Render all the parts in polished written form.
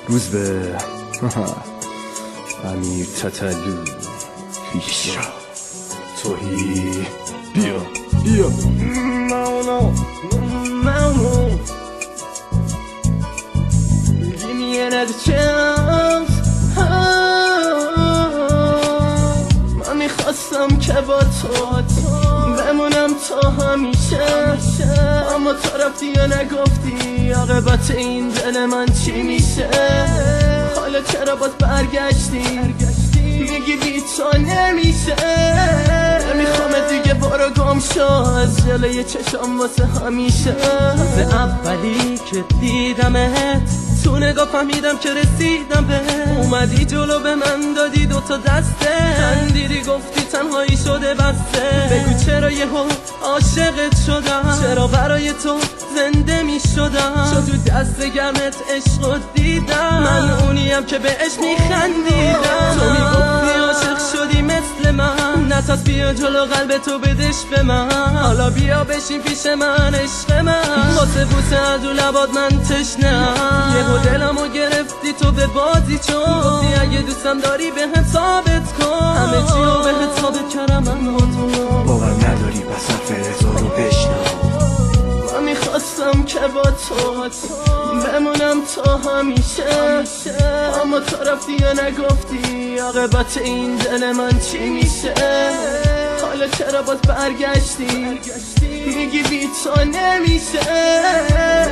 روز به امیر تتلو پیشرا توهی بیا Give me another chance من میخواستم که با تو بمونم تا همیشه اما تو رفتی یا نگفتی عاقبت این دل من چی میشه حالا چرا باز برگشتی میگی بی تو نمیشه نمیخوام دیگه برو گم شو از جلوی چشم واسه همیشه از اولی که دیدمت تو نگاه فهمیدم که رسیدم به اومدی جلو به من دادی دوتا دسته خندیدی گفتی تنهایی شده بسته بگو چرا یهو عاشقت شدم چرا برای تو زنده می شدم شد تو دست گرمت عشق دیدم من اونیم که بهش میخندیدم تو میگفتی عاشق شدی مثل من نتاز بیا جلو قلب تو بدش به من حالا بیا بشین پیش من عشق من واسه بوسه از رو لبات من تشنم یهو دلمو گرفتی تو به بازی چون گفتی اگه دوستم داری بهم ثابت کن همه چیو بهت ثابت کردم من با تو باور نداری پس حرف تو رو بشنو من میخواستم که با تو بمونم تا همیشه اما تو رفتی یا نگفتی عاقبت این دل من چی میشه حالا چرا باز برگشتی میگی بی تو نمیشه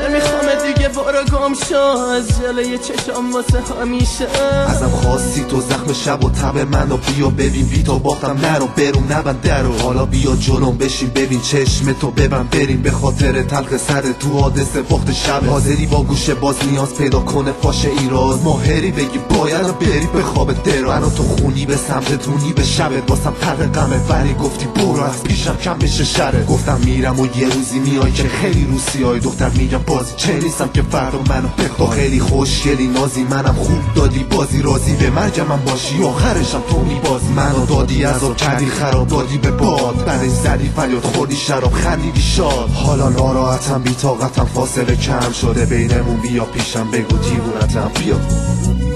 نمیخوام دیگه برو گم شو از جلوی چشم واسه همیشه ازم خواستی تو زخم شب و تب منو بیا ببین بی تو باختم نرو برون نبند درو حالا بیا جلوم بشین ببین چشم تو ببند بریم به خاطر تلخ سر تو حادثه بخت شب حاضری با گوشه باز نیاز پیدا کنه فاش ایراز ماهری بگی باید بری به خواب درو منو تو خونی به سمت رونی به شبت واسم تر غمت ولی گفتی برو از پیشم کم بشه شره گفتم میرم و یه روزی میای که خیلی روسیای دختر میگم بازی چه نیستم که فردا منو بخواه خیلی خوشگلی نازی منم خوب دادی بازی راضی به مرگ من باشی آخرشم تو میبازی منو دادی عذاب کردی خراب دادی به باد برش زدی فریاد خوردی شراب خندیدی شاد حالا ناراحتم بی‌طاقتم فاصله کم شده بینمون بیا پیشم بگو دیوونتم بیا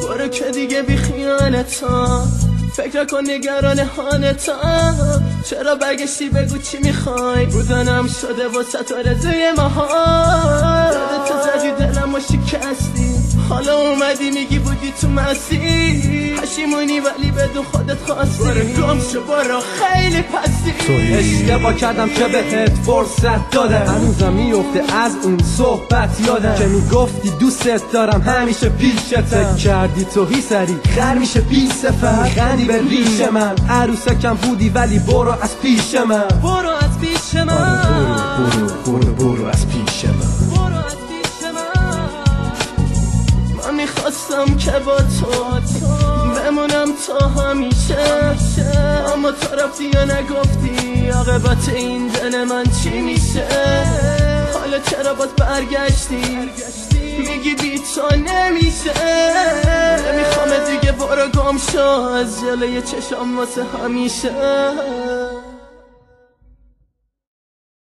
برو که دیگه بی خیانتم فکر کن نگران حالتم چرا برگشتی بگو چی میخوای بودنم شده واسه تو رضای ماها تو زدی دلم و شکستی حالا اومدی میگی بودی تو مسیر پشیمونی ولی بدون خودت خواستی گم شو برو خیلی پستی اشتباه کردم که بهت فرصت دادم هنوزم میفته از اون صحبت یادم که میگفتی دوستت دارم همیشه پیشت فکر کردی توهی سری خر میشه بی صفر خندی به ریش من عروسکم بودی ولی برو از پیش من برو از پیش من برو از پیش من برو از پیش من من میخواستم که با تو بمونم تا همیشه اما تو رفتی یا نگفتی عاقبت این دل من چی میشه حالا چرا باز برگشتی میگی بی تو نمیشه نمیخوام دیگه برو گم شو از جلوی چشم واسه همیشه